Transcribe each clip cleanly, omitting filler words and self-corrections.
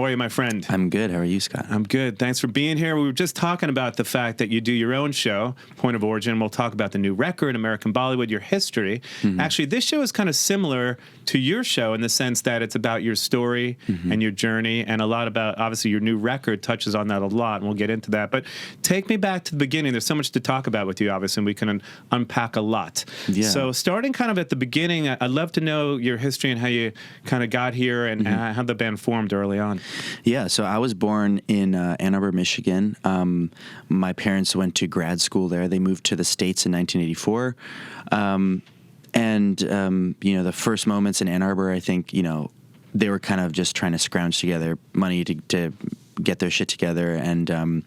How are you, my friend? I'm good. How are you, Scott? I'm good. Thanks for being here. We were just talking about the fact that you do your own show, Point of Origin. We'll talk about the new record, American Bollywood, your history. Mm-hmm. Actually, this show is kind of similar to your show in the sense that it's about your story and your journey, and a lot about, obviously, your new record touches on that a lot, and we'll get into that. But take me back to the beginning. There's so much to talk about with you, obviously, and we can unpack a lot. Yeah. So starting kind of at the beginning, I'd love to know your history and how you kind of got here and how the band formed early on. Yeah, so I was born in Ann Arbor, Michigan. My parents went to grad school there. They moved to the States in 1984. The first moments in Ann Arbor, I think, they were kind of just trying to scrounge together money to get their shit together. And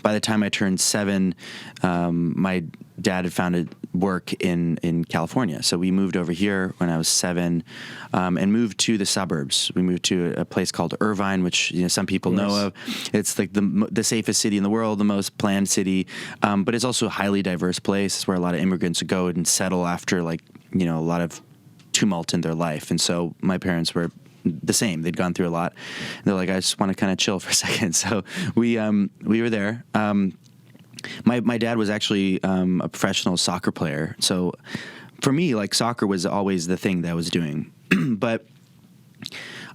by the time I turned 7, my dad had found work in California. So we moved over here when I was 7 and moved to the suburbs. We moved to a place called Irvine, which some people know of. It's like the safest city in the world, the most planned city, but it's also a highly diverse place. It's where a lot of immigrants go and settle after a lot of tumult in their life. And so my parents were the same. They'd gone through a lot. And they're like, I just want to kind of chill for a second. So we were there. My dad was actually a professional soccer player. So for me, soccer was always the thing that I was doing. But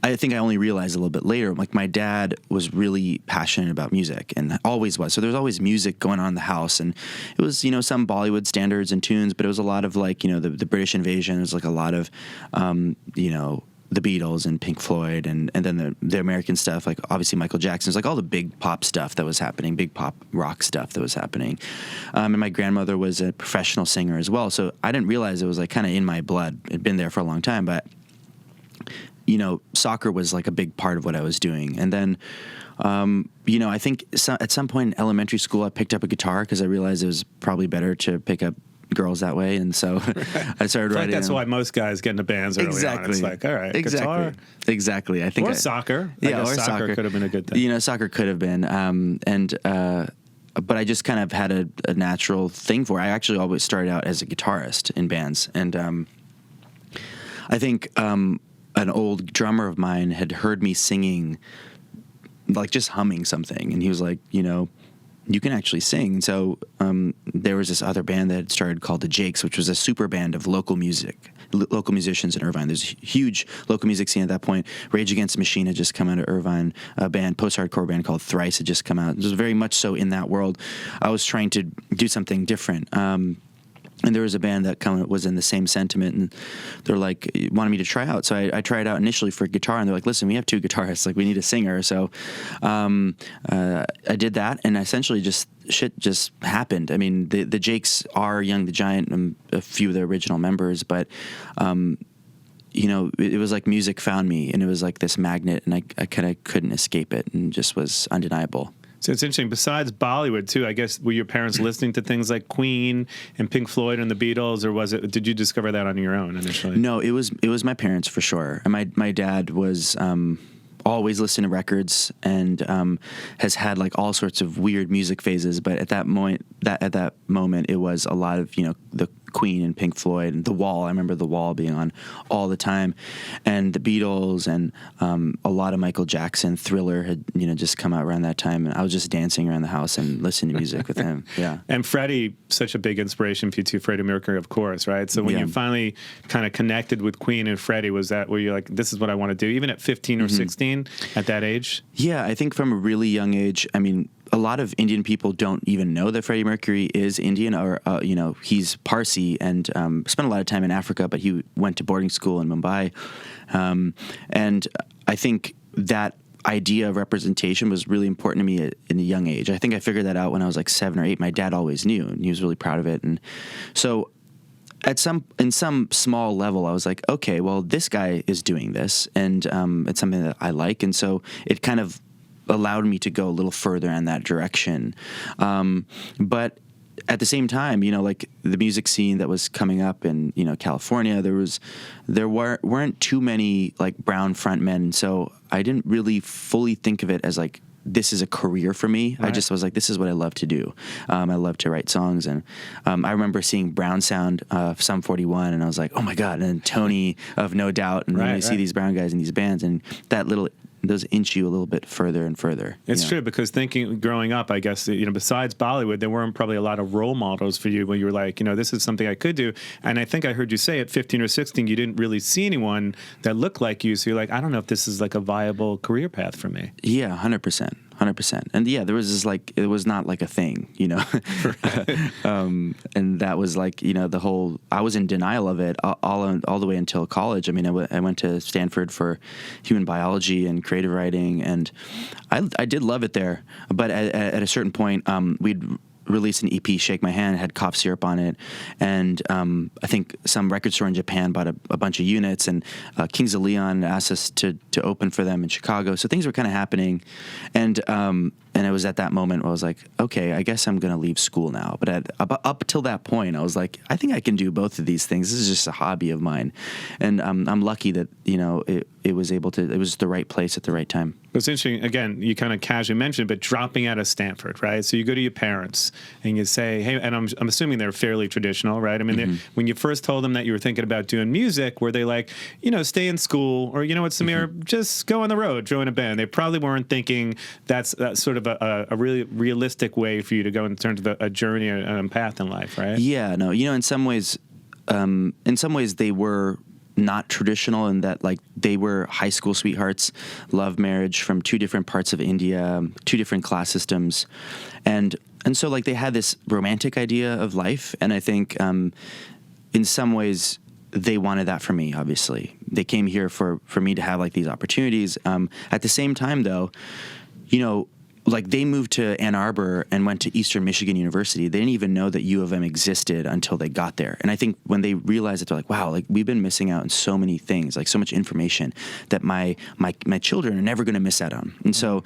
I think I only realized a little bit later, my dad was really passionate about music and always was. So there's always music going on in the house. And it was, some Bollywood standards and tunes, but it was a lot of the British invasion. It was a lot of, the Beatles and Pink Floyd and then the American stuff, obviously Michael Jackson's, all the big pop stuff that was happening, big pop rock stuff that was happening. And my grandmother was a professional singer as well. So I didn't realize it was kind of in my blood. It'd been there for a long time, but soccer was a big part of what I was doing. And then, I think at some point in elementary school, I picked up a guitar because I realized it was probably better to pick up girls that way, and so I started writing. That's why most guys get into bands early on. It's all right, guitar. Exactly. I think soccer. I guess soccer could have been a good thing. Soccer could have been, but I just kind of had a natural thing for it. I actually always started out as a guitarist in bands, and I think an old drummer of mine had heard me singing, just humming something, and he was like, you can actually sing. And so there was this other band that had started called the Jakes, which was a super band of local musicians in Irvine. There's a huge local music scene at that point. Rage Against the Machine had just come out of Irvine. A band, post-hardcore band called Thrice had just come out. It was very much so in that world. I was trying to do something different. And there was a band that was in the same sentiment, and they're wanted me to try out. So I tried out initially for guitar, and they're like, listen, we have 2 guitarists, we need a singer. So I did that, and essentially shit just happened. I mean, the Jakes are Young the Giant and a few of the original members, but it was like music found me, and it was like this magnet, and I kind of couldn't escape it, and just was undeniable. So it's interesting. Besides Bollywood, too, I guess, were your parents listening to things like Queen and Pink Floyd and the Beatles, or did you discover that on your own initially? No, it was my parents for sure. And my dad was always listening to records and has had all sorts of weird music phases. But at that moment, it was a lot of the Queen and Pink Floyd and The Wall. I remember The Wall being on all the time, and the Beatles and a lot of Michael Jackson. Thriller had just come out around that time, and I was just dancing around the house and listening to music with him. Yeah. And Freddie, such a big inspiration for you too. Freddie Mercury, of course, right? So when you finally kind of connected with Queen and Freddie, was that where you're like, this is what I want to do, even at 15 or 16 at that age? Yeah, I think from a really young age. I mean, a lot of Indian people don't even know that Freddie Mercury is Indian, or he's Parsi and spent a lot of time in Africa, but he went to boarding school in Mumbai, and I think that idea of representation was really important to me in a young age. I think I figured that out when I was 7 or 8. My dad always knew, and he was really proud of it, and so in some small level, I was like, okay, well, this guy is doing this, and it's something that I like, and so it kind of allowed me to go a little further in that direction. But at the same time, the music scene that was coming up in, California, there weren't too many brown front men. So I didn't really fully think of it as this is a career for me. Right. I just was like, this is what I love to do. I love to write songs. And I remember seeing Brown Sound of Sum 41, and I was like, oh my God. And then Tony of No Doubt. And then you see these brown guys in these bands, and that little those inch you a little bit further and further. It's true, because growing up, I guess, besides Bollywood, there weren't probably a lot of role models for you when you were like, this is something I could do. And I think I heard you say at 15 or 16, you didn't really see anyone that looked like you. So you're like, I don't know if this is like a viable career path for me. Yeah, 100%. 100%. And yeah, there was this it was not like a thing, and that was like, I was in denial of it all the way until college. I mean, I went to Stanford for human biology and creative writing, and I did love it there. But at a certain point, we'd released an EP, Shake My Hand, had cough syrup on it, and I think some record store in Japan bought a bunch of units, and Kings of Leon asked us to open for them in Chicago. So things were kind of happening, and it was at that moment where I was like, okay, I guess I'm going to leave school now. But up till that point, I was like, I think I can do both of these things. This is just a hobby of mine, and I'm lucky that it was the right place at the right time. It's interesting, again, you kind of casually mentioned, but dropping out of Stanford, right? So you go to your parents and you say, hey, and I'm assuming they're fairly traditional, right? I mean, when you first told them that you were thinking about doing music, were they like, stay in school, or, what, Samir, just go on the road, join a band? They probably weren't thinking that's sort of a really realistic way for you to go in terms of a journey and a path in life, right? Yeah, no, in some ways they were not traditional in that, like, they were high school sweethearts, love marriage from two different parts of India, two different class systems, and so like they had this romantic idea of life, and I think in some ways they wanted that for me. Obviously, they came here for me to have like these opportunities. At the same time, though, like they moved to Ann Arbor and went to Eastern Michigan University. They didn't even know that U of M existed until they got there. And I think when they realized it, they're like, wow, like we've been missing out on so many things, like so much information that my children are never going to miss out on. And so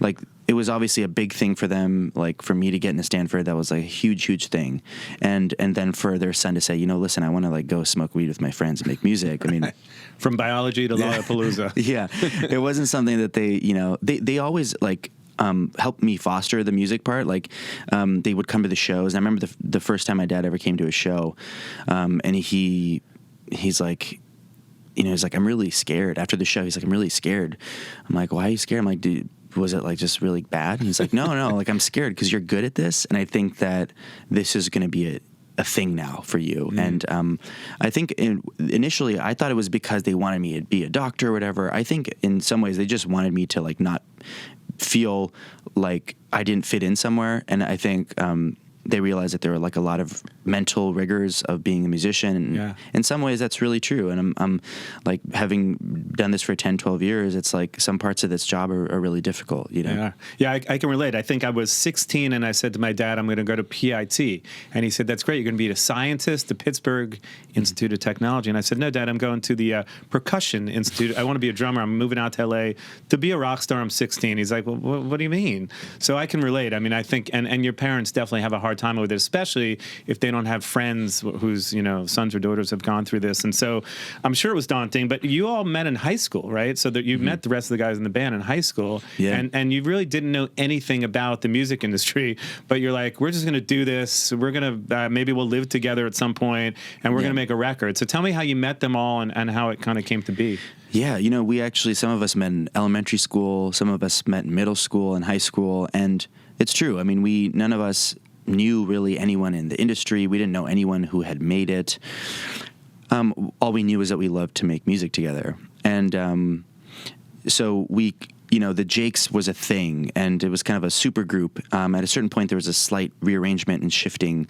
like it was obviously a big thing for them, like for me to get into Stanford, that was like a huge, huge thing. And then for their son to say, listen, I want to like go smoke weed with my friends and make music. I mean, from biology to Lollapalooza. Yeah. It wasn't something that they always like, helped me foster the music part. Like, they would come to the shows. And I remember the first time my dad ever came to a show, and he's like, he's like, I'm really scared. After the show, he's like, I'm really scared. I'm like, why are you scared? I'm like, dude, was it like just really bad? And he's like, no, like I'm scared because you're good at this, and I think that this is going to be a thing now for you. And I think initially I thought it was because they wanted me to be a doctor or whatever. I think in some ways they just wanted me to like not feel like I didn't fit in somewhere. And I think they realized that there were like a lot of mental rigors of being a musician. And in some ways that's really true. And I'm like, having done this for 10, 12 years, it's like some parts of this job are really difficult, Yeah, I can relate. I think I was 16 and I said to my dad, I'm going to go to PIT. And he said, that's great. You're going to be a scientist, the Pittsburgh Institute of Technology. And I said, no, Dad, I'm going to the Percussion Institute. I want to be a drummer. I'm moving out to LA to be a rock star. I'm 16. He's like, well, what do you mean? So I can relate. I mean, I think, and your parents definitely have a hard time with it, especially if they don't have friends whose sons or daughters have gone through this. And so I'm sure it was daunting. But you all met in high school, right? So that you met the rest of the guys in the band in high school, and you really didn't know anything about the music industry. But you're like, we're just going to do this. We're going to maybe we'll live together at some point, and we're going to make a record. So tell me how you met them all and how it kind of came to be. Yeah, we actually, some of us met in elementary school, some of us met in middle school and high school, and it's true. I mean, none of us knew really anyone in the industry. We didn't know anyone who had made it. All we knew was that we loved to make music together. And so we, the Jakes was a thing, and it was kind of a super group. At a certain point, there was a slight rearrangement and shifting.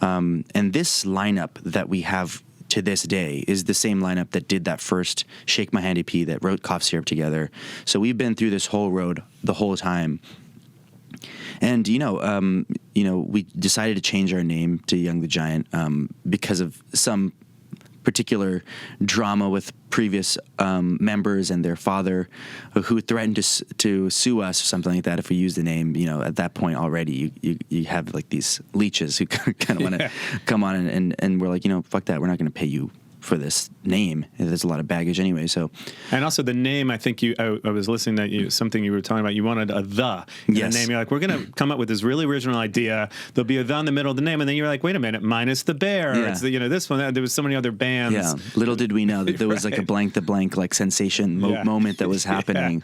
And this lineup that we have to this day is the same lineup that did that first Shake My Hand EP, that wrote Cough Syrup together. So we've been through this whole road the whole time. And, we decided to change our name to Young the Giant because of some particular drama with previous members and their father, who threatened to sue us or something like that if we use the name. At that point already, you have like these leeches who kind of want to come on and we're like, fuck that, we're not going to pay you for this name. There's a lot of baggage anyway. So, and also the name. I think I was listening that something you were talking about. You wanted a the in the name. You're like, we're going to come up with this really original idea. There'll be a the in the middle of the name, and then you're like, wait a minute, minus the bear. Yeah. It's this one. There was so many other bands. Yeah. Little did we know that there was like a blank the blank like sensation moment that was happening.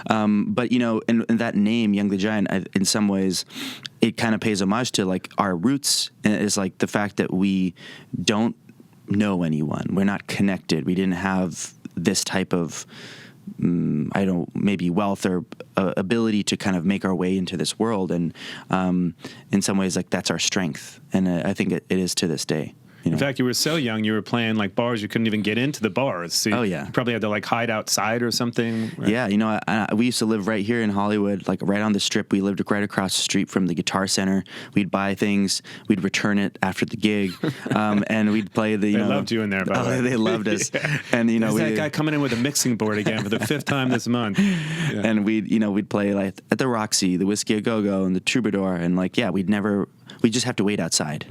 But in that name, Young the Giant, in some ways, it kind of pays homage to like our roots, and it's like the fact that we don't know anyone. We're not connected. We didn't have this type of maybe wealth or ability to kind of make our way into this world, and in some ways, like that's our strength, and I think it is to this day. In fact, you were so young, you were playing like bars, you couldn't even get into the bars. So you probably had to like hide outside or something. Right? Yeah, we used to live right here in Hollywood, like right on the Strip. We lived right across the street from the Guitar Center. We'd buy things, we'd return it after the gig, and we'd play the. They loved you in there, by the way. They loved us, and there's that guy coming in with a mixing board again for the 5th time this month. Yeah. And we'd play like at the Roxy, the Whiskey A Go Go, and the Troubadour, and we just have to wait outside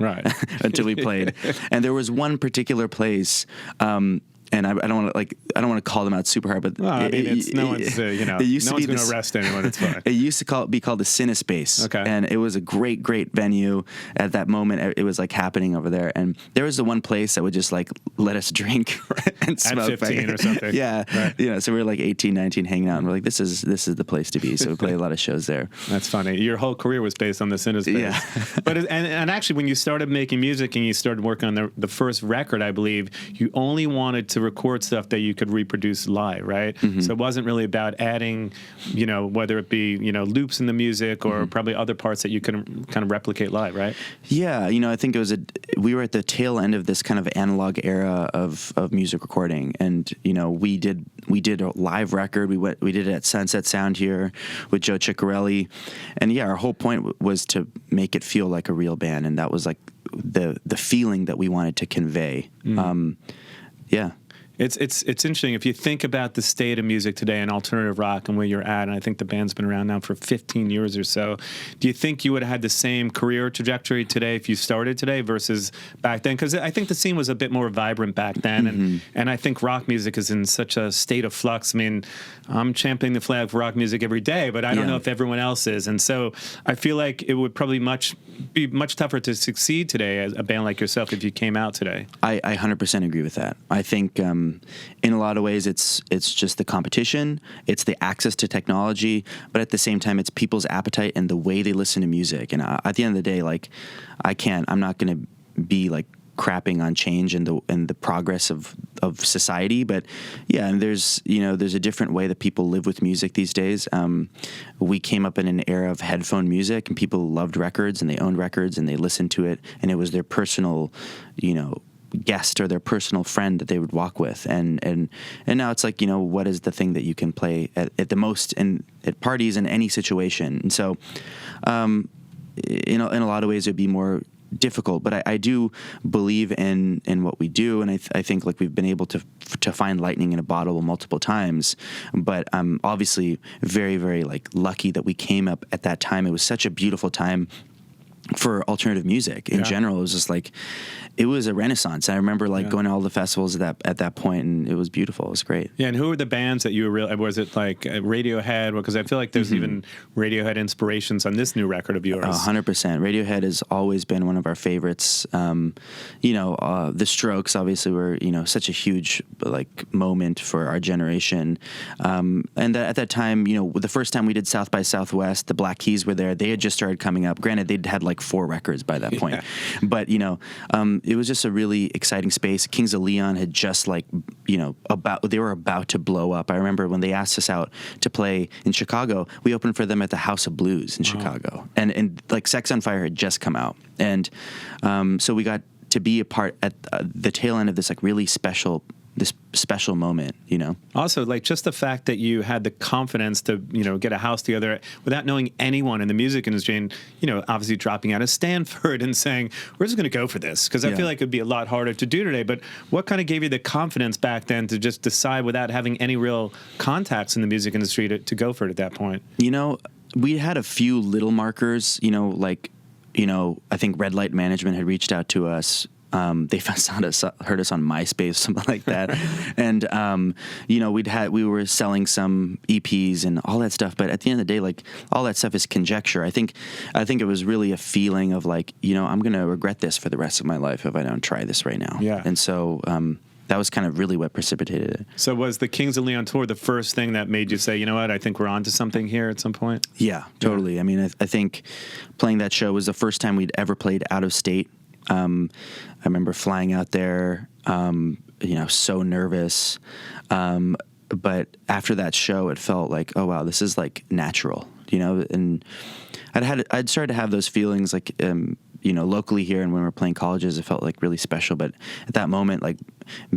until we played. And there was one particular place, and I don't want to call them out super hard, but no one's going to arrest anyone. It's fine. It used to be called the Cinespace, and it was a great venue at that moment. It was like happening over there, and there was the one place that would just like let us drink and smoke at 15 or something. Yeah, right. So we were like 18, 19, hanging out, and we're like, this is the place to be. So we played a lot of shows there. That's funny. Your whole career was based on the Cinespace. Yeah. But and actually, when you started making music and you started working on the first record, I believe you only wanted to record stuff that you could reproduce live, right? Mm-hmm. So it wasn't really about adding, whether it be, loops in the music or probably other parts that you could kind of replicate live, right? Yeah, I think we were at the tail end of this kind of analog era of music recording, and we did a live record. We did it at Sunset Sound here with Joe Ciccarelli, and our whole point was to make it feel like a real band, and that was like the feeling that we wanted to convey. Yeah. It's interesting if you think about the state of music today and alternative rock and where you're at, and I think the band's been around now for 15 years or so. Do you think you would have had the same career trajectory today if you started today versus back then? Because I think the scene was a bit more vibrant back then, and I think rock music is in such a state of flux. I mean, I'm championing the flag for rock music every day, but I don't know if everyone else is, and so I feel like it would probably be much tougher to succeed today as a band like yourself if you came out today. I 100% agree with that. I think in a lot of ways it's just the competition, it's the access to technology, but at the same time it's people's appetite and the way they listen to music. And at the end of the day, like I'm not going to be like crapping on change and the progress of society, but and there's a different way that people live with music these days. We came up in an era of headphone music, and people loved records and they owned records and they listened to it, and it was their personal guest or their personal friend that they would walk with, and now it's like, what is the thing that you can play at the most at parties in any situation. And so in a lot of ways it'd be more difficult, but I do believe in what we do, and I think like we've been able to find lightning in a bottle multiple times. But I'm obviously very, very like lucky that we came up at that time. It was such a beautiful time for alternative music in general. It was just like, it was a renaissance. I remember like going to all the festivals at that point, and it was beautiful. It was great. Yeah. And who were the bands that you were was it like Radiohead? Because I feel like there's even Radiohead inspirations on this new record of yours. 100%. Radiohead has always been one of our favorites. The Strokes obviously were, such a huge like moment for our generation. And at that time, the first time we did South by Southwest, the Black Keys were there. They had just started coming up. Granted, they'd had like 4 records by that point, but it was just a really exciting space. Kings of Leon had just they were about to blow up. I remember when they asked us out to play in Chicago, we opened for them at the House of Blues in Chicago, and like Sex on Fire had just come out, and so we got to be a part at the tail end of this like really special moment, Also, like just the fact that you had the confidence to, get a house together without knowing anyone in the music industry, and, obviously dropping out of Stanford and saying, we're just going to go for this. Because I feel like it'd be a lot harder to do today. But what kind of gave you the confidence back then to just decide without having any real contacts in the music industry to go for it at that point? We had a few little markers, I think Red Light Management had reached out to us They heard us on MySpace, something like that. And, we were selling some EPs and all that stuff. But at the end of the day, like, all that stuff is conjecture. I think it was really a feeling of like, I'm going to regret this for the rest of my life if I don't try this right now. Yeah. And so, that was kind of really what precipitated it. So was the Kings of Leon tour the first thing that made you say, you know what, I think we're onto something here at some point? Yeah, totally. Yeah. I mean, I think playing that show was the first time we'd ever played out of state. I remember flying out there, so nervous. But after that show, it felt like, oh, wow, this is like natural, and I'd started to have those feelings like, locally here, and when we were playing colleges, it felt like really special. But at that moment, like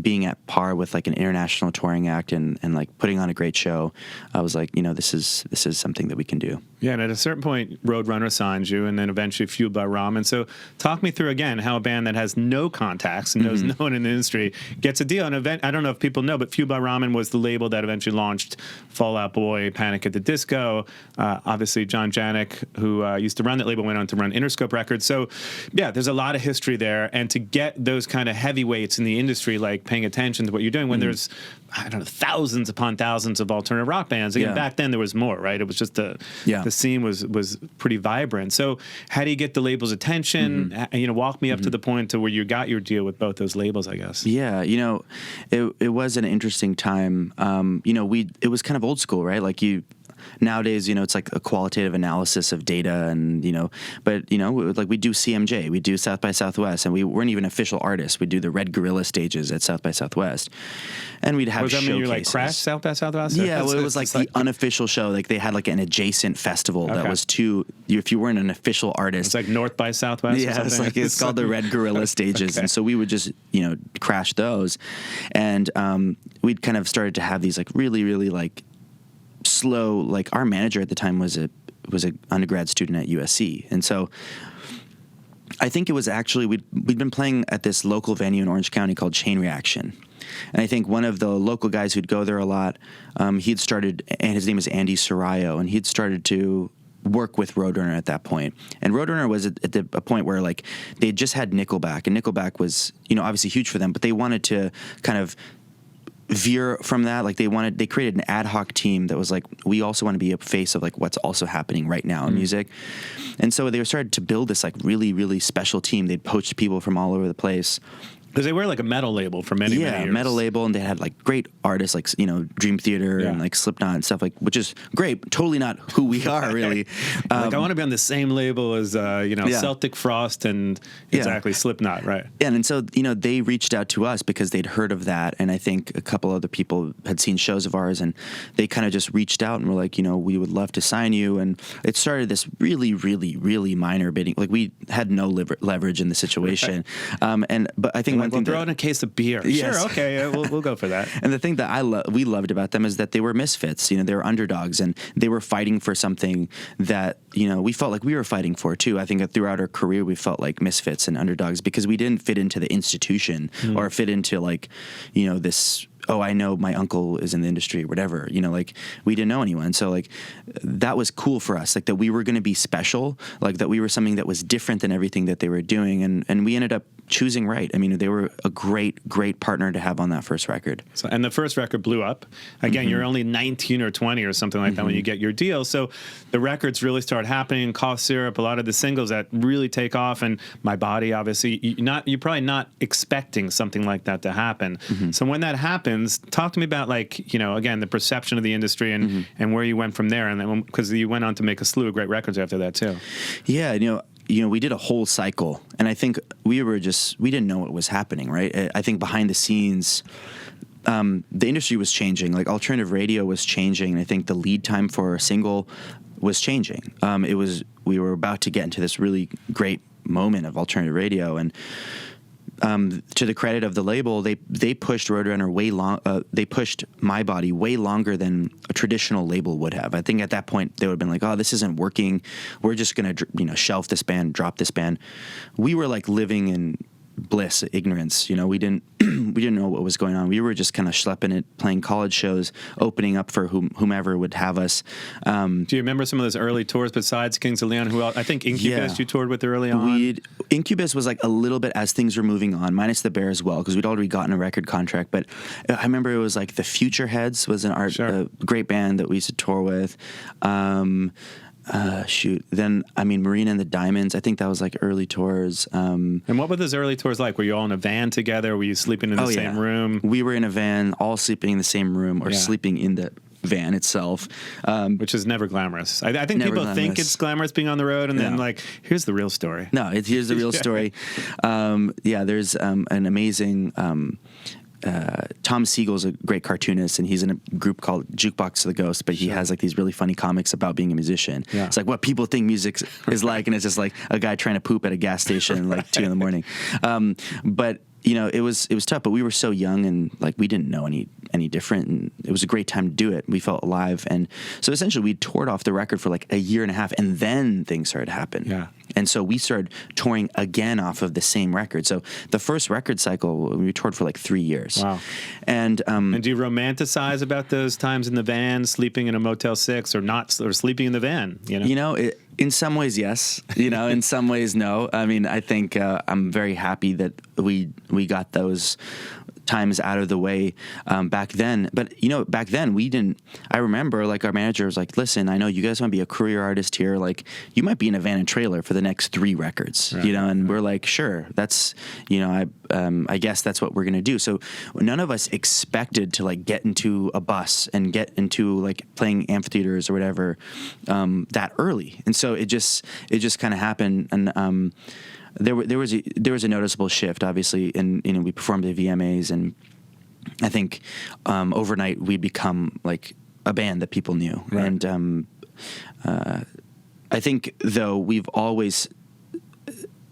being at par with like an international touring act and like putting on a great show, I was like, this is something that we can do. Yeah, and at a certain point, Roadrunner signs you, and then eventually Fueled by Ramen. So talk me through again how a band that has no contacts and knows no one in the industry gets a deal. And I don't know if people know, but Fueled by Ramen was the label that eventually launched Fall Out Boy, Panic at the Disco. Obviously, John Janik, who used to run that label, went on to run Interscope Records. So, yeah, there's a lot of history there. And to get those kind of heavyweights in the industry, like paying attention to what you're doing when there's, I don't know, thousands upon thousands of alternative rock bands. Again, back then there was more, right? It was just the scene was pretty vibrant. So how do you get the label's attention? Walk me up to the point to where you got your deal with both those labels, I guess. Yeah, it was an interesting time. It was kind of old school, right? Like nowadays, it's like a qualitative analysis of data and, but, like we do CMJ, we do South by Southwest, and we weren't even official artists. We do the Red Gorilla stages at South by Southwest. And we'd have showcases. Does that mean you like Crash South by Southwest? Yeah, well, it was like the unofficial show. Like they had like an adjacent festival that was if you weren't an official artist. It's like North by Southwest or something? It's called the Red Gorilla stages. And so we would just, crash those. And we'd kind of started to have these like really, really like slow, like our manager at the time was a undergrad student at USC. And so I think it was actually, we'd been playing at this local venue in Orange County called Chain Reaction. And I think one of the local guys who'd go there a lot, he'd started, and his name is Andy Sarayo, and he'd started to work with Roadrunner at that point. And Roadrunner was at a point where like they just had Nickelback, and Nickelback was, obviously huge for them, but they wanted to kind of veer from that. Like they created an ad hoc team that was like, we also want to be a face of like what's also happening right now in music. And so they started to build this like really, really special team. They'd poached people from all over the place. Because they were like a metal label for many years. Metal label, and they had like great artists like Dream Theater and like Slipknot and stuff, like, which is great. Totally not who we are really. Like I want to be on the same label as Celtic Frost and Slipknot, right? Yeah, and so they reached out to us because they'd heard of that, and I think a couple other people had seen shows of ours, and they kind of just reached out and were like, we would love to sign you. And it started this really, really, really minor bidding. Like we had no leverage in the situation, but I think. We'll throw in a case of beer. Yes. Sure, okay, we'll go for that. And the thing that we loved about them is that they were misfits. They were underdogs, and they were fighting for something that we felt like we were fighting for too. I think that throughout our career we felt like misfits and underdogs because we didn't fit into the institution or fit into like this. Oh, I know my uncle is in the industry or whatever, like we didn't know anyone. So like that was cool for us, like that we were going to be special, like that we were something that was different than everything that they were doing. And we ended up choosing right. I mean, they were a great, great partner to have on that first record. So, and the first record blew up. Again, you're only 19 or 20 or something like that when you get your deal. So the records really start happening. Cough Syrup, a lot of the singles that really take off, and My Body, obviously, you're probably not expecting something like that to happen. So when that happens, talk to me about again, the perception of the industry and where you went from there, and then because you went on to make a slew of great records after that too. Yeah, we did a whole cycle, and I think we didn't know what was happening, right? I think behind the scenes, the industry was changing. Like alternative radio was changing, and I think the lead time for a single was changing. We were about to get into this really great moment of alternative radio, and to the credit of the label, they pushed Roadrunner they pushed My Body way longer than a traditional label would have. I think at that point they would have been like, "Oh, this isn't working. We're just gonna shelf this band, drop this band." We were like living in bliss, ignorance. We didn't know what was going on. We were just kind of schlepping it, playing college shows, opening up for whomever would have us. Do you remember some of those early tours besides Kings of Leon? Who else? I think Incubus you toured with early on. Incubus was like a little bit as things were moving on, minus the Bear as well, because we'd already gotten a record contract. But I remember it was like the Future Heads was a great band that we used to tour with. Then Marina and the Diamonds. I think that was like early tours. And what were those early tours like? Were you all in a van together? Were you sleeping in the same room? We were in a van, all sleeping in the same room, or sleeping in the van itself, which is never glamorous. I think people think it's glamorous being on the road, and then like, here's the real story. No, here's the real story. There's an amazing. Tom Siegel's a great cartoonist, and he's in a group called Jukebox of the Ghost, but he has like these really funny comics about being a musician. Yeah. It's like what people think music is like, and it's just like a guy trying to poop at a gas station like 2 a.m. But it was tough, but we were so young, and like we didn't know any different, and it was a great time to do it. We felt alive, and so essentially we toured off the record for like a year and a half, and then things started to happen. Yeah. And so we started touring again off of the same record. So the first record cycle, we toured for like 3 years. Wow. And do you romanticize about those times in the van, sleeping in a Motel 6, or sleeping in the van? In some ways, yes. In some ways, no. I mean, I think I'm very happy that we got those times out of the way back then. But, back then we didn't, I remember like our manager was like, listen, I know you guys want to be a career artist here. Like you might be in a van and trailer for the next 3 records, right. And we're like, sure, that's, I guess that's what we're going to do. So none of us expected to like get into a bus and get into like playing amphitheaters or whatever that early. And so it just kind of happened. And, there was a noticeable shift, obviously, and we performed the VMAs, and I think overnight we'd become like a band that people knew. Right. And I think though we've always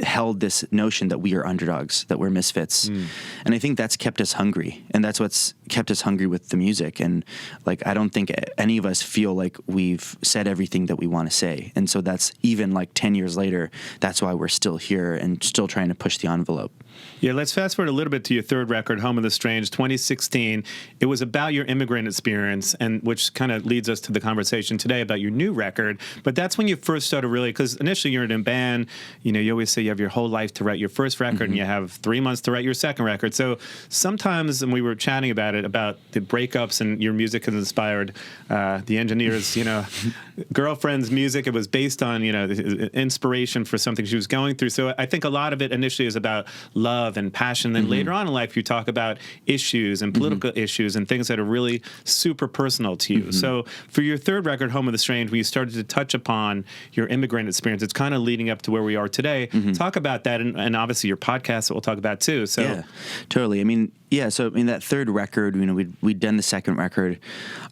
held this notion that we are underdogs, that we're misfits. And I think that's kept us hungry, and that's what's kept us hungry with the music. And like, I don't think any of us feel like we've said everything that we want to say. And so that's even like 10 years later, that's why we're still here and still trying to push the envelope. Yeah, let's fast forward a little bit to your third record, Home of the Strange, 2016. It was about your immigrant experience, and which kind of leads us to the conversation today about your new record. But that's when you first started really, because initially you're in a band, you always say you have your whole life to write your first record, and you have 3 months to write your second record. So sometimes, and we were chatting about it, about the breakups, and your music has inspired the engineer's, girlfriend's music. It was based on, inspiration for something she was going through. So I think a lot of it initially is about love and passion. Then later on in life, you talk about issues and political issues and things that are really super personal to you. So for your third record, Home of the Strange, when you started to touch upon your immigrant experience, it's kind of leading up to where we are today. Talk about that, and obviously your podcast that we'll talk about too. So yeah, totally. I mean, that third record, we'd done the second record,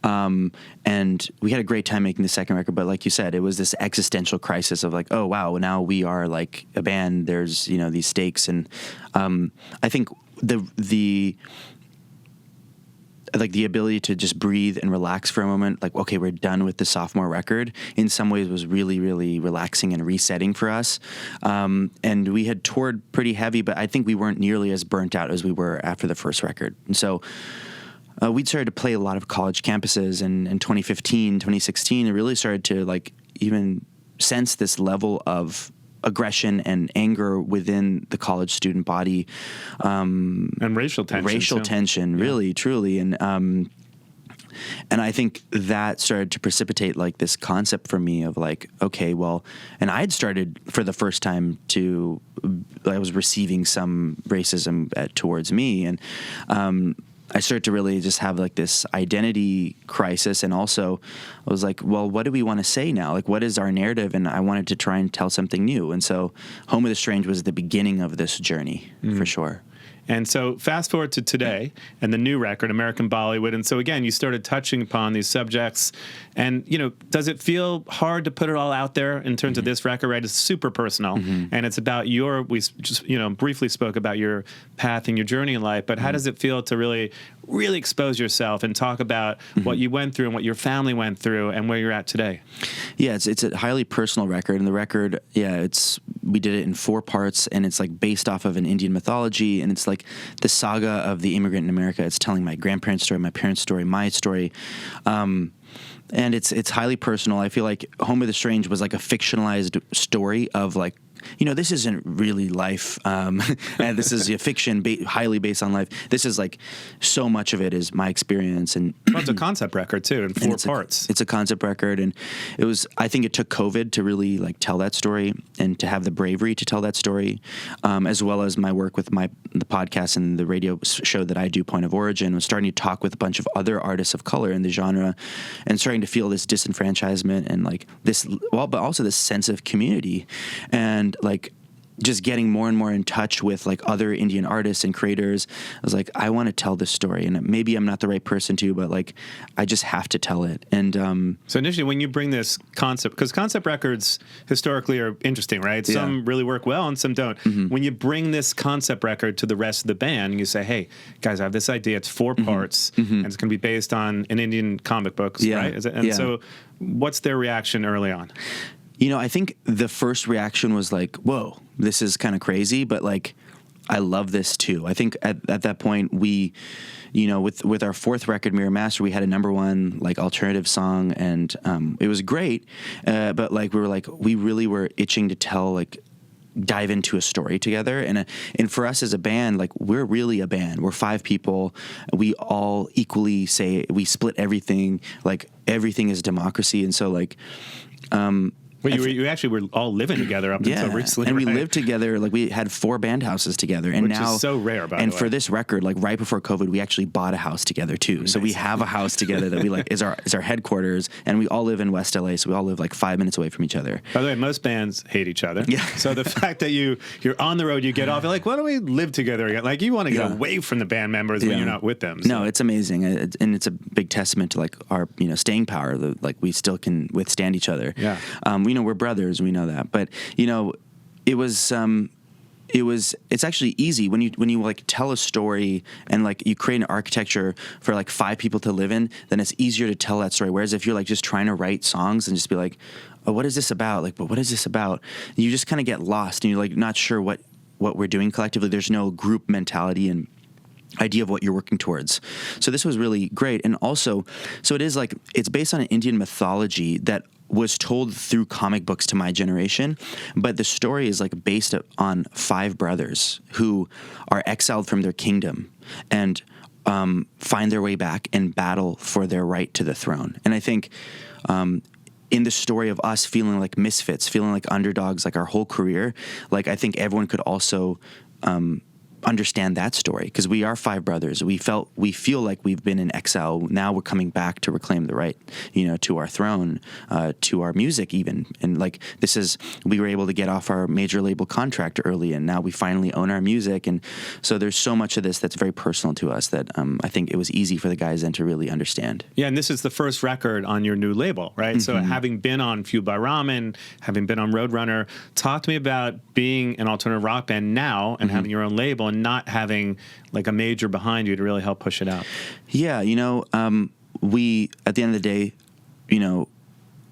and we had a great time making the second record. But like you said, it was this existential crisis of like, oh wow, now we are like a band. There's these stakes, and I think the ability to just breathe and relax for a moment, like, okay, we're done with the sophomore record, in some ways was really, really relaxing and resetting for us. And we had toured pretty heavy, but I think we weren't nearly as burnt out as we were after the first record. And so we'd started to play a lot of college campuses, and in 2015, 2016, it really started to like even sense this level of aggression and anger within the college student body, and racial tension, really, truly, and I think that started to precipitate like this concept for me of like, okay, well, and I had started for the first time I was receiving some racism towards me, and I started to really just have like this identity crisis. And also I was like, well, what do we want to say now? Like, what is our narrative? And I wanted to try and tell something new. And so Home of the Strange was the beginning of this journey for sure. And so fast forward to today and the new record, American Bollywood. And so again, you started touching upon these subjects. And, does it feel hard to put it all out there in terms of this record, right? It's super personal. And it's about we just, briefly spoke about your path and your journey in life. But how does it feel to really really expose yourself and talk about what you went through and what your family went through and where you're at today. Yeah, it's a highly personal record, and the record, we did it in 4 parts, and it's like based off of an Indian mythology, and it's like the saga of the immigrant in America. It's telling my grandparents' story, my parents' story, my story. And it's highly personal. I feel like Home of the Strange was like a fictionalized story of like, this isn't really life, and this is a fiction highly based on life. This is like so much of it is my experience, and well, it's a concept record too in 4 parts. It's a concept record, and I think it took COVID to really like tell that story and to have the bravery to tell that story, as well as my work with the podcast and the radio show that I do, Point of Origin. Was starting to talk with a bunch of other artists of color in the genre, and starting to feel this disenfranchisement and like this, but also this sense of community, and like just getting more and more in touch with like other Indian artists and creators. I was like, I want to tell this story, and maybe I'm not the right person to, but like I just have to tell it. And so initially, when you bring this concept, because concept records historically are interesting, right? Some really work well and some don't. When you bring this concept record to the rest of the band, you say, hey guys, I have this idea, it's 4 parts, and it's going to be based on an Indian comic books, right? So what's their reaction early on? I think the first reaction was like, whoa, this is kind of crazy, but like, I love this too. I think at that point we, with our 4th record, Mirror Master, we had a number 1 like alternative song, and it was great. But like, we really were itching to dive into a story together. And for us as a band, like we're really a band. We're 5 people. We all equally say we split everything. Like everything is democracy. And so like, Well, you actually were all living together up until recently, and right? we lived together. Like we had 4 band houses together, and which is so rare. By the way, and for this record, like right before COVID, we actually bought a house together too. So we have a house together that we like is our headquarters, and we all live in West LA. So we all live like 5 minutes away from each other. By the way, most bands hate each other. Yeah. So the fact that you're on the road, you get off, you're like, why don't we live together again? Like you want to get away from the band members when you're not with them. So. No, it's amazing, and it's a big testament to like our staying power. Like we still can withstand each other. Yeah. We're brothers. We know that, but it's actually easy when you like tell a story and like you create an architecture for like 5 people to live in, then it's easier to tell that story. Whereas if you're like just trying to write songs and just be like, oh, what is this about? Like, but what is this about? You just kind of get lost, and you're like not sure what we're doing collectively. There's no group mentality and idea of what you're working towards. So this was really great. And also, so it is like, it's based on an Indian mythology that was told through comic books to my generation, but the story is like based on 5 brothers who are exiled from their kingdom and find their way back and battle for their right to the throne. And I think in the story of us feeling like misfits, feeling like underdogs, like our whole career, like I think everyone could also understand that story, because we are 5 brothers. We feel like we've been in exile. Now we're coming back to reclaim the right, to our throne, to our music even. And like we were able to get off our major label contract early, and now we finally own our music. And so there's so much of this that's very personal to us that I think it was easy for the guys then to really understand. Yeah, and this is the first record on your new label, right? So having been on Fueled by Ramen, having been on Roadrunner, talk to me about being an alternative rock band now and having your own label and not having like a major behind you to really help push it out. Yeah, we, at the end of the day,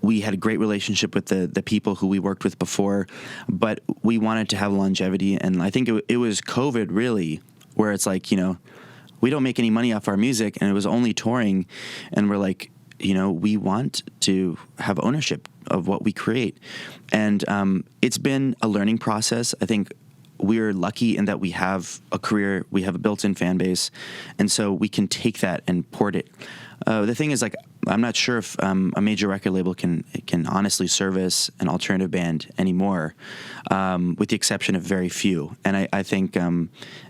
we had a great relationship with the people who we worked with before, but we wanted to have longevity. And I think it was COVID really where it's like, we don't make any money off our music, and it was only touring. And we're like, we want to have ownership of what we create. And it's been a learning process. I think we're lucky in that we have a career, we have a built-in fan base, and so we can take that and port it. The thing is, like, I'm not sure if a major record label can honestly service an alternative band anymore, with the exception of very few. And I think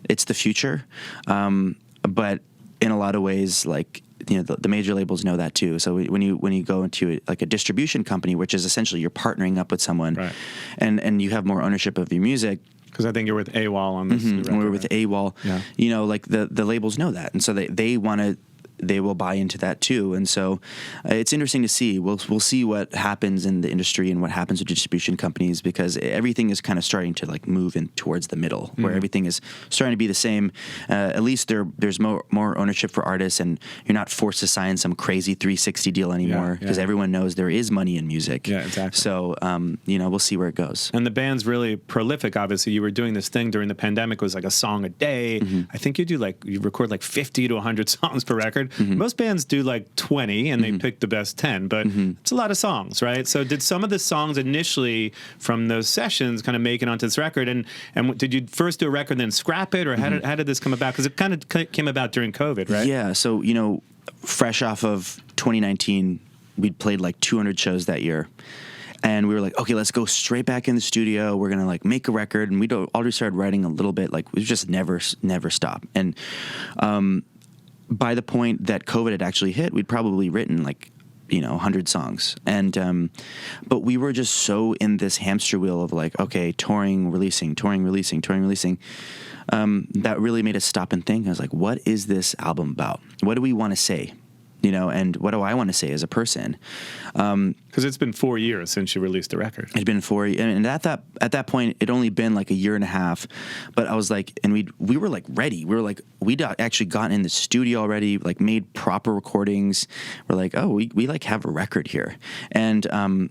it's the future, but in a lot of ways, like, the major labels know that too. So when you go into a distribution company, which is essentially you're partnering up with someone, right, and you have more ownership of your music. Because I think you're with AWOL on this. Record, we're with AWOL. Yeah. Like the labels know that, and so they want to they will buy into that too. And so it's interesting to see. We'll see what happens in the industry and what happens with distribution companies, because everything is kind of starting to like move in towards the middle, where everything is starting to be the same. At least there's more ownership for artists, and you're not forced to sign some crazy 360 deal anymore, because everyone knows there is money in music. Yeah, exactly. So, we'll see where it goes. And the band's really prolific, obviously. You were doing this thing during the pandemic. It was like a song a day. I think you record like 50 to 100 songs per record. Most bands do like 20 and they pick the best 10, but it's a lot of songs, right? So did some of the songs initially from those sessions kind of make it onto this record? And did you first do a record, then scrap it? Or how did this come about? Because it kind of came about during COVID, right? Yeah. So, fresh off of 2019, we'd played like 200 shows that year. And we were like, okay, let's go straight back in the studio. We're going to like make a record. And we'd already started writing a little bit. Like we just never stop. And by the point that COVID had actually hit, we'd probably written like, 100 songs. And but we were just so in this hamster wheel of like, okay, touring, releasing. That really made us stop and think. I was like, what is this album about? What do we want to say? And what do I want to say as a person? Because it's been 4 years since you released the record. It'd been 4 years, and at that point, it'd only been like a year and a half. But I was like, and we were like ready. We were like, we'd actually gotten in the studio already, like made proper recordings. We're like, oh, we like have a record here. And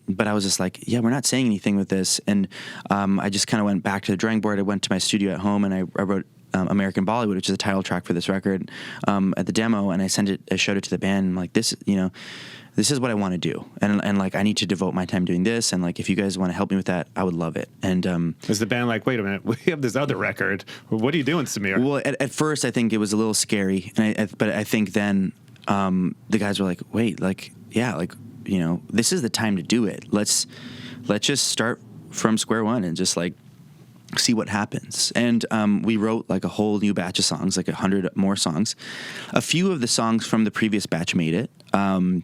but I was just like, yeah, we're not saying anything with this. And I just kind of went back to the drawing board. I went to my studio at home and I wrote American Bollywood, which is the title track for this record, at the demo, and I showed it to the band. I'm like, this is what I want to do, and like I need to devote my time doing this, and like if you guys want to help me with that, I would love it. And is the band like, wait a minute, we have this other record? What are you doing, Samir? Well, at first I think it was a little scary, but I think then the guys were like, wait, like yeah, like this is the time to do it. Let's just start from square one and just like see what happens. And we wrote like a whole new batch of songs, like 100 more songs. A few of the songs from the previous batch made it. And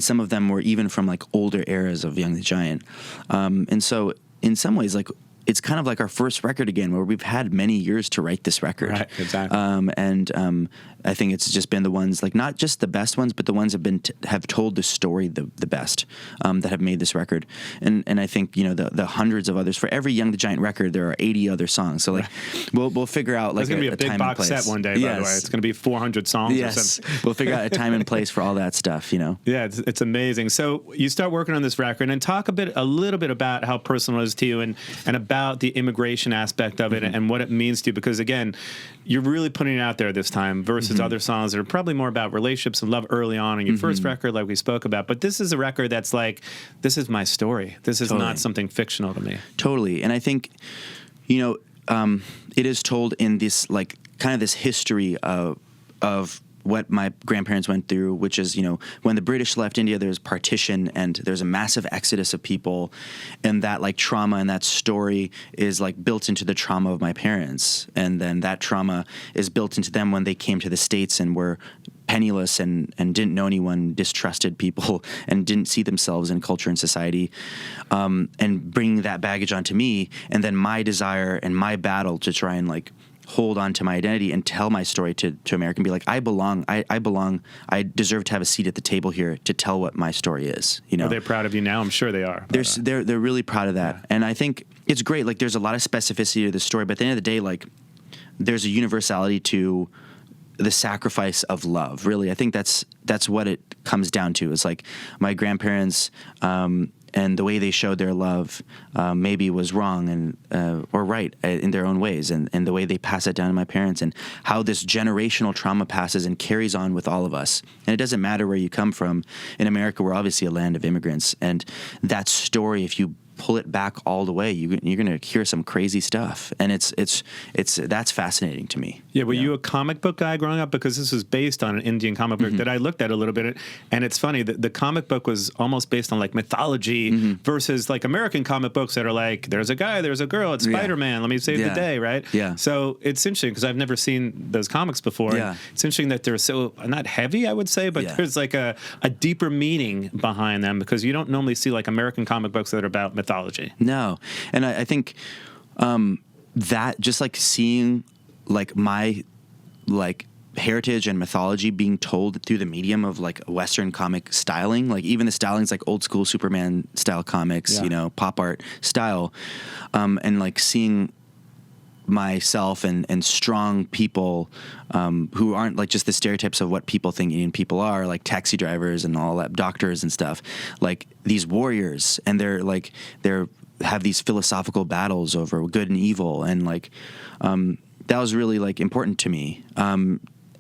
some of them were even from like older eras of Young the Giant. And so in some ways, like it's kind of like our first record again, where we've had many years to write this record. Right, exactly. And I think it's just been the ones, like not just the best ones, but the ones have told the story the best, that have made this record. And I think the hundreds of others. For every Young the Giant record, there are 80 other songs. So like we'll figure out like there's gonna be a big time box and place. Set one day. By the way, it's gonna be 400 songs. Yes, or something. We'll figure out a time and place for all that stuff. Yeah, it's amazing. So you start working on this record, and talk a little bit about how personal it is to you, and about the immigration aspect of it, and what it means to you. Because again, you're really putting it out there this time versus other songs that are probably more about relationships and love early on in your first record, like we spoke about. But this is a record that's like, this is my story. This is not something fictional to me. Totally. And I think, it is told in this like kind of this history of what my grandparents went through, which is, when the British left India, there's partition and there's a massive exodus of people, and that like trauma and that story is like built into the trauma of my parents. And then that trauma is built into them when they came to the States and were penniless and didn't know anyone, distrusted people, and didn't see themselves in culture and society, and bringing that baggage onto me, and then my desire and my battle to try and like hold on to my identity and tell my story to America and be like, I belong, I deserve to have a seat at the table here to tell what my story is. Are they proud of you now? I'm sure they are. They're really proud of that. Yeah. And I think it's great. Like there's a lot of specificity to the story, but at the end of the day, like there's a universality to the sacrifice of love. Really, I think that's what it comes down to. It's like my grandparents, and the way they showed their love maybe was wrong and or right in their own ways, and the way they pass it down to my parents, and how this generational trauma passes and carries on with all of us. And it doesn't matter where you come from. In America, we're obviously a land of immigrants, and that story, if you pull it back all the way, you're going to hear some crazy stuff, and it's that's fascinating to me. Yeah, were you a comic book guy growing up? Because this was based on an Indian comic book that I looked at a little bit, and it's funny that the comic book was almost based on like mythology versus like American comic books that are like, there's a guy, there's a girl, it's Spider-Man, let me save the day, right? Yeah. So it's interesting because I've never seen those comics before. Yeah. It's interesting that they're so not heavy, I would say, but there's like a deeper meaning behind them, because you don't normally see like American comic books that are about mythology. No. And I think that just like seeing like my like heritage and mythology being told through the medium of like Western comic styling, like even the styling's like old school Superman style comics, pop art style, and like seeing myself and strong people who aren't like just the stereotypes of what people think Indian people are, like taxi drivers and all that, doctors and stuff, like these warriors, and they're have these philosophical battles over good and evil, and like that was really like important to me.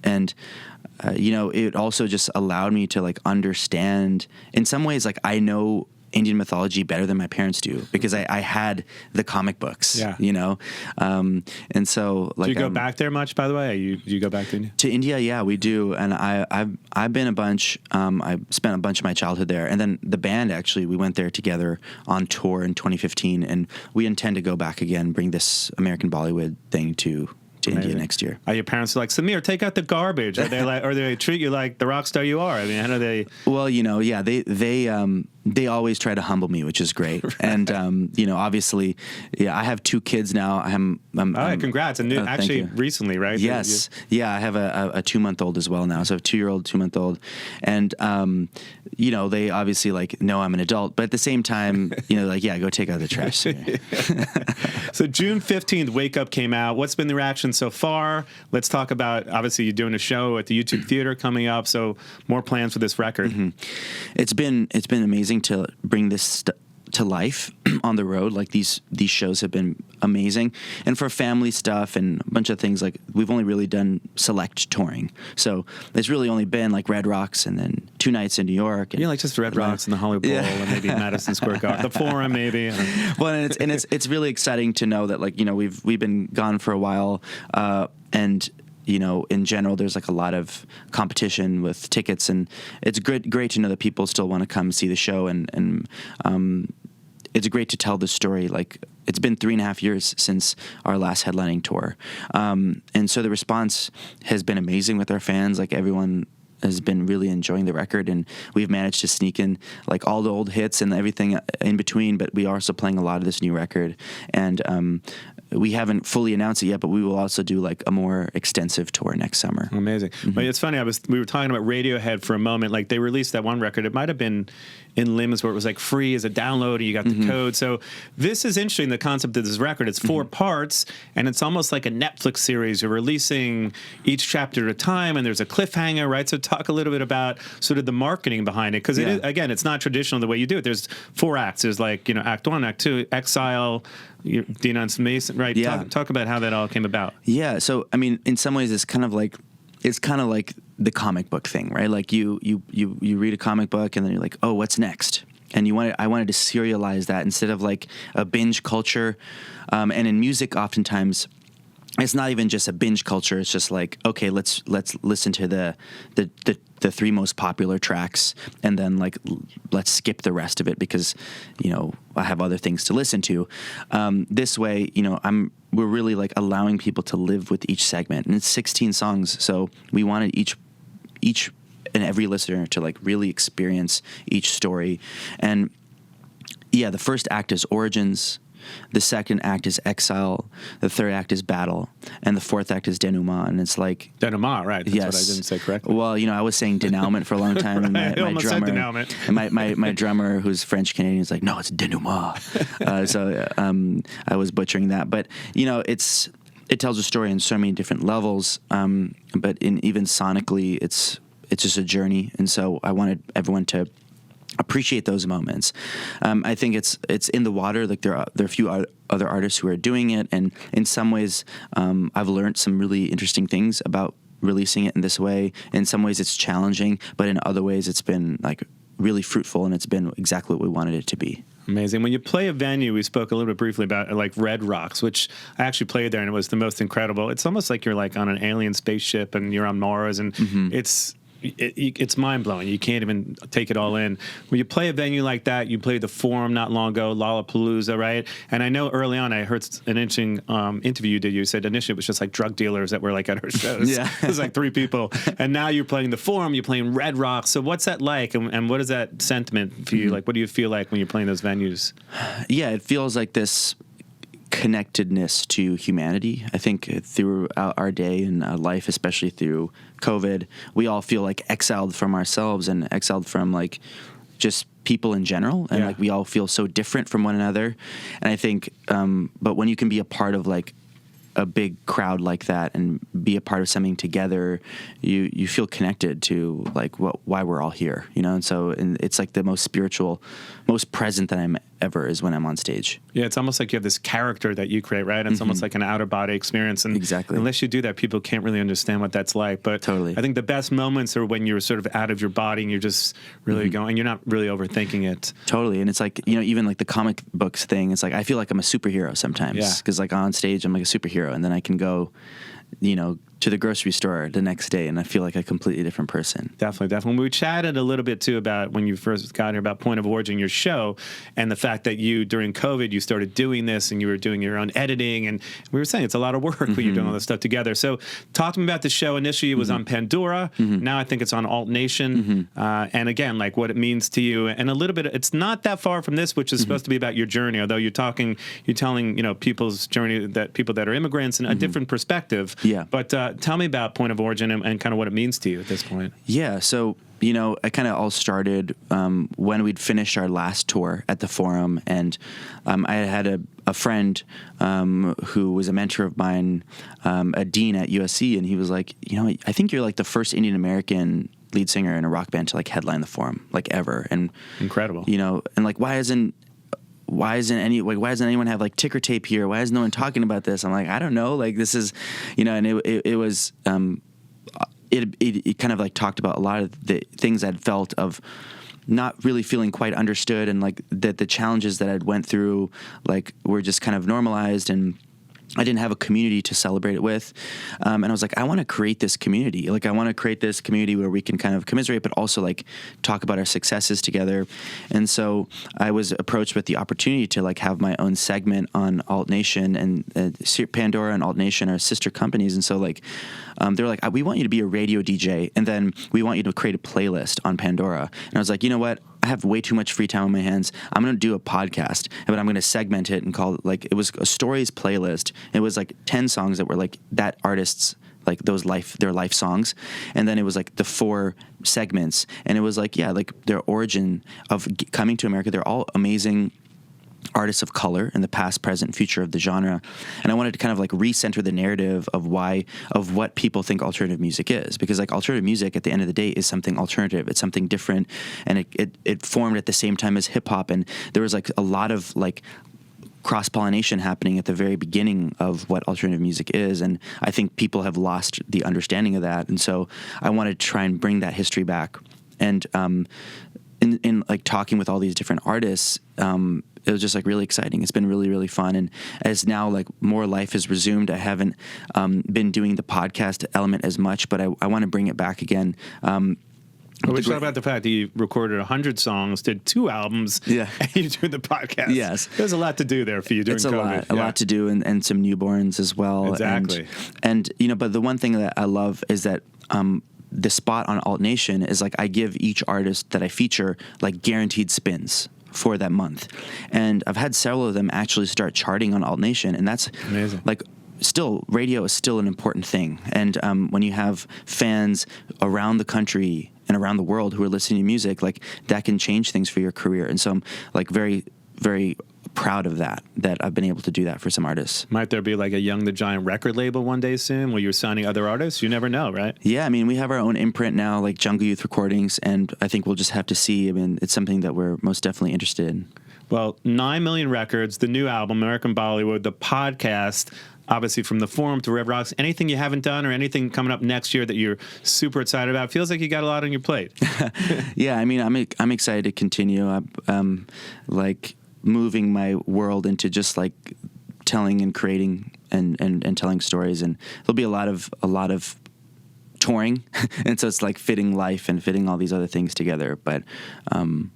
It also just allowed me to like understand in some ways, like I know Indian mythology better than my parents do because I had the comic books, and so like. Do you go back there much, by the way? Do you go back to India? To India, yeah, we do, and I've been a bunch. I spent a bunch of my childhood there, and then the band actually we went there together on tour in 2015, and we intend to go back again, bring this American Bollywood thing to India next year. Are your parents like, Samir, take out the garbage? Are they like, or they treat you like the rock star you are? I mean, how do they? Well, they always try to humble me, which is great. Right. And obviously, I have 2 kids now. I'm all right, congrats! And actually, recently, right? Yes, I have a 2-month-old as well now. So I have a 2-year-old, 2-month-old, and they obviously like know I'm an adult, but at the same time, go take out the trash. So June 15th, Wake Up came out. What's been the reaction so far? Let's talk about, obviously you're doing a show at the YouTube Theater coming up, so more plans for this record. Mm-hmm. It's been amazing to bring this to life on the road. Like these shows have been amazing, and for family stuff and a bunch of things, like we've only really done select touring, so it's really only been like Red Rocks and then 2 nights in New York, and like just Red Rocks and the Hollywood Bowl and maybe Madison Square Garden, the Forum maybe. Well, and it's really exciting to know that like we've been gone for a while, and in general, there's like a lot of competition with tickets, and it's great to know that people still want to come see the show, and it's great to tell the story. Like it's been 3.5 years since our last headlining tour, and so the response has been amazing with our fans. Like everyone has been really enjoying the record, and we've managed to sneak in like all the old hits and everything in between, but we are also playing a lot of this new record, and we haven't fully announced it yet, but we will also do like a more extensive tour next summer. Amazing. Mm-hmm. But it's funny, we were talking about Radiohead for a moment. Like they released that one record, it might have been in limbs where it was like free as a download and you got the code. So this is interesting, the concept of this record. It's 4 parts, and it's almost like a Netflix series. You're releasing each chapter at a time, and there's a cliffhanger, right? So talk a little bit about sort of the marketing behind it, because again, it's not traditional the way you do it. There's 4 acts. There's like, Act 1, Act 2, Exile, Denunciation, right? Yeah. Talk about how that all came about. Yeah. So, I mean, in some ways, it's kind of like the comic book thing, right? Like you read a comic book and then you're like, oh, what's next? And I wanted to serialize that instead of like a binge culture. And in music, oftentimes, it's not even just a binge culture. It's just like, okay, let's listen to the 3 most popular tracks, and then like let's skip the rest of it because I have other things to listen to. This way, we're really like allowing people to live with each segment, and it's 16 songs, so we wanted each and every listener to like really experience each story. And the first act is Origins. The second act is Exile. The third act is Battle. And the fourth act is Denouement. And it's like... Denouement, right. That's what I didn't say correctly. Well, I was saying denouement for a long time. Right. And my drummer, and my drummer, who's French-Canadian, is like, no, it's Denouement. So I was butchering that. But, it tells a story on so many different levels. But even sonically, it's just a journey. And so I wanted everyone to appreciate those moments. I think it's in the water. Like there are a few other artists who are doing it, and in some ways, I've learned some really interesting things about releasing it in this way. In some ways, it's challenging, but in other ways, it's been like really fruitful, and it's been exactly what we wanted it to be. Amazing. When you play a venue, we spoke a little bit briefly about like Red Rocks, which I actually played there, and it was the most incredible. It's almost like you're like on an alien spaceship, and you're on Mars, and it's mind-blowing. You can't even take it all in. When you play a venue like that, you played the Forum not long ago, Lollapalooza, right? And I know early on I heard an interesting interview you did. You said initially it was just like drug dealers that were like at our shows. Yeah. It was like 3 people. And now you're playing the Forum, you're playing Red Rocks. So what's that like? And what is that sentiment for you? Like, what do you feel like when you're playing those venues? Yeah, it feels like this connectedness to humanity. I think throughout our day and life, especially through COVID, we all feel like exiled from ourselves and exiled from like just people in general, and like we all feel so different from one another. And I think but when you can be a part of like a big crowd like that and be a part of something together, you feel connected to like why we're all here, you know? And it's like the most spiritual, most present that I'm ever is when I'm on stage. Yeah, it's almost like you have this character that you create, right? It's almost like an outer body experience. And exactly. Unless you do that, people can't really understand what that's like. But totally. I think the best moments are when you're sort of out of your body and you're just really going, you're not really overthinking it. Totally. And it's like, you know, even like the comic books thing, it's like, I feel like I'm a superhero sometimes because like on stage, I'm like a superhero, and then I can go, you know, to the grocery store the next day and I feel like a completely different person. Definitely. We chatted a little bit too about when you first got here about Point of Origin, your show, and the fact that you, during COVID, you started doing this and you were doing your own editing, and we were saying it's a lot of work when you're doing all this stuff together. So talk to me about the show. Initially it was on Pandora. Now I think it's on Alt Nation. And again, like what it means to you, and a little bit, it's not that far from this, which is supposed to be about your journey, although you're telling, you know, people's journey, that people that are immigrants, and a different perspective. Yeah. But tell me about Point of Origin and kind of what it means to you at this point. Yeah, so, you know, it kind of all started when we'd finished our last tour at the Forum, and I had a friend who was a mentor of mine, a dean at USC, and he was like, you know, I think you're like the first Indian American lead singer in a rock band to like headline the Forum, like ever. And incredible, you know, and like why doesn't anyone have like ticker tape here? Why is no one talking about this? I'm like, I don't know. Like this is, you know, and it was, it kind of like talked about a lot of the things I'd felt of not really feeling quite understood, and like that the challenges that I'd went through, like were just kind of normalized, and I didn't have a community to celebrate it with. And I was like, I want to create this community. Like, I want to create this community where we can kind of commiserate, but also like talk about our successes together. And so I was approached with the opportunity to like have my own segment on Alt Nation, and Pandora and Alt Nation are sister companies. And so like, they're like, we want you to be a radio DJ, and then we want you to create a playlist on Pandora. And I was like, you know what? I have way too much free time on my hands. I'm going to do a podcast, but I'm going to segment it and call it like, it was a stories playlist. It was like 10 songs that were like that artist's, like their life songs. And then it was like the 4 segments. And it was like, yeah, like their origin of coming to America. They're all amazing artists of color in the past, present, future of the genre. And I wanted to kind of like recenter the narrative of what people think alternative music is, because like alternative music at the end of the day is something alternative. It's something different. And it formed at the same time as hip hop. And there was like a lot of like cross-pollination happening at the very beginning of what alternative music is, and I think people have lost the understanding of that. And so I wanted to try and bring that history back. And in like talking with all these different artists, it was just like really exciting. It's been really, really fun. And as now like more life has resumed, I haven't been doing the podcast element as much, but I want to bring it back again. We talk about the fact that you recorded 100 songs, did 2 albums, and you're doing the podcast. Yes. There's a lot to do there for you during COVID. A lot to do, and some newborns as well. Exactly. And you know, but the one thing that I love is that the spot on Alt Nation is like I give each artist that I feature like guaranteed spins for that month. And I've had several of them actually start charting on Alt Nation, and that's amazing. Like, still, radio is still an important thing. And when you have fans around the country and around the world who are listening to music, like that can change things for your career. And so I'm like very, very proud of that I've been able to do that for some artists. Might there be like a Young the Giant record label one day soon where you're signing other artists? You never know, right? Yeah, I mean, we have our own imprint now, like Jungle Youth Recordings, and I think we'll just have to see. I mean, it's something that we're most definitely interested in. Well, 9 Million Records, the new album, American Bollywood, the podcast, obviously from the Forum to Rev Rocks. Anything you haven't done or anything coming up next year that you're super excited about? Feels like you got a lot on your plate. Yeah, I mean, I'm excited to continue. I'm like moving my world into just like telling and creating and telling stories, and there'll be a lot of touring, and so it's like fitting life and fitting all these other things together. But I'm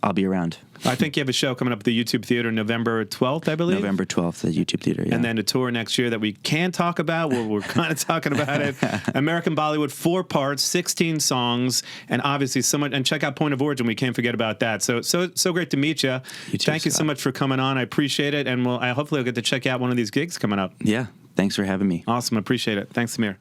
I'll be around. I think you have a show coming up at the YouTube Theater November 12th, I believe. November 12th, the YouTube Theater, yeah. And then a tour next year that we can talk about. We're kind of talking about it. American Bollywood, 4 parts, 16 songs, and obviously so much. And check out Point of Origin. We can't forget about that. So great to meet you. Thank you so much for coming on. I appreciate it. And hopefully I'll get to check out one of these gigs coming up. Yeah. Thanks for having me. Awesome. Appreciate it. Thanks, Samir.